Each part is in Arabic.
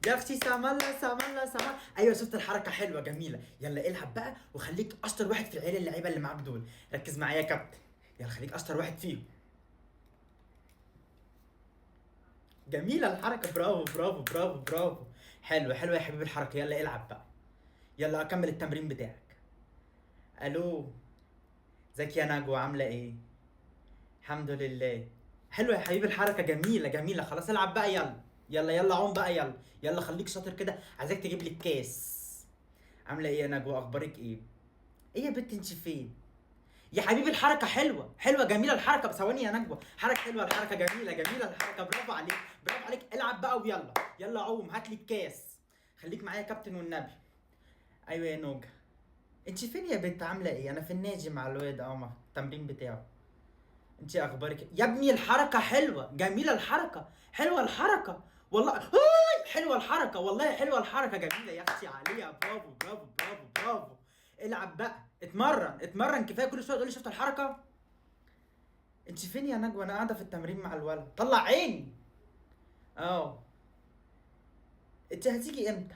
يا اختي سام الله سام الله سام الله. ايوه شفت الحركه حلوه جميله. يلا العب بقى وخليك اشطر واحد في العيله اللعيبه اللي معاك دول. ركز معايا يا كابتن. يلا خليك اشطر واحد فيهم. جميله الحركه، برافو برافو برافو برافو. حلو حلو يا حبيبي الحركه. يلا العب بقى. يلا اكمل التمرين بتاعك. الو. ازيك يا نجوى عامله ايه؟ الحمد لله. حلو يا حبيبي الحركه جميله جميله. خلاص العب بقى يلا. يلا يلا عوم بقى يلا. يلا خليك شاطر كده. عايزاك تجيب لي الكاس. عامله ايه يا نجوى؟ اخبارك ايه؟ ايه يا بنت انت فين؟ يا حبيبي الحركه حلوه حلوه جميله الحركه. ثواني يا نجوى. حركه حلوه الحركه جميله جميله الحركه. برافو عليك برافو عليك. العب بقى ويلا. يلا عوم هات لي الكاس. خليك معايا يا كابتن والنبي. ايوه يا نوجه. انت فين يا بنت؟ عامله ايه؟ انا في النادي مع الواد مع التمرين بتاعه. انت اخبارك إيه؟ يا ابني الحركه حلوه جميله الحركه. حلوه الحركه والله. حلوه الحركه والله. حلوه الحركه جميله يا اختي عليها. برافو برافو برافو برافو. العب بقى اتمرن اتمرن. كفايه كل شويه تقول لي شفت الحركه. انت فين يا نجوى؟ انا قاعده في التمرين مع الولد. طلع عيني. اه. انت هتيجي امتى؟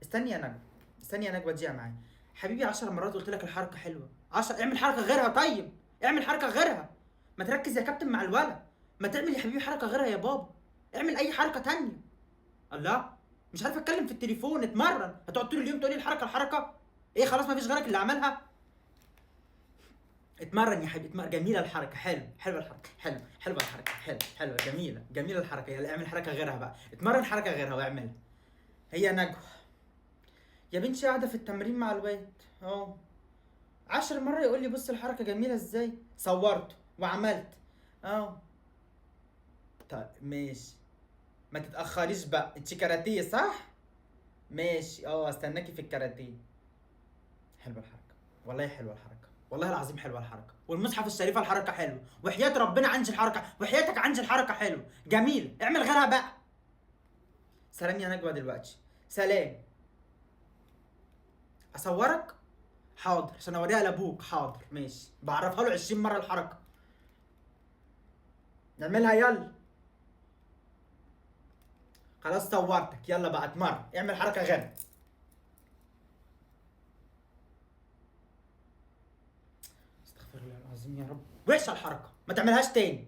استني يا نجوى. استني يا نجوى تجي معايا. حبيبي 10 مرات قلت لك الحركه حلوه. 10. اعمل حركه غيرها طيب. اعمل حركه غيرها. ما تركز يا كابتن مع الولد. ما تعمل يا حبيبي حركه غيرها يا بابا. اعمل اي حركه تانية. الله. مش عارف اتكلم في التليفون. اتمرن. هتقعد طول اليوم تقولي الحركه الحركه. ايه خلاص ما فيش غيرك اللي عملها. اتمرن يا حبيبي اتمرن. جميله الحركه. حلو حلوه الحركه. حلو حلوه الحركه. حلو حلوه جميله جميله الحركه. يلا اعمل حركه غيرها بقى. اتمرن حركه غيرها واعملها. هي نجوى. يا بنتي قاعده في التمرين مع الواد. اه. 10 مرة يقول لي بص الحركة جميلة ازاي. صورته وعملت. اه. طيب ماشي. ما تتأخريش بقى. انت كاراتيه صح؟ ماشي اه استناكي في الكاراتيه. حلوة الحركة. والله حلوة الحركة. والله العظيم حلوة الحركة. والمصحف الشريف الحركة حلوة. وحياة ربنا عندي الحركة. وحياتك عندي الحركة حلوة. جميل. اعمل غيرها بقى. سلام يا نجوى دلوقتي. سلام. اصورك؟ حاضر عشان اوريها لابوك. حاضر ماشي. بعرفها له 20 مرة الحركة. نعملها يلا. خلاص صورتك. يلا بقى اتمرن. اعمل حركة غير. استغفر الله العظيم يا رب. وحشة الحركة. ما تعملهاش تاني.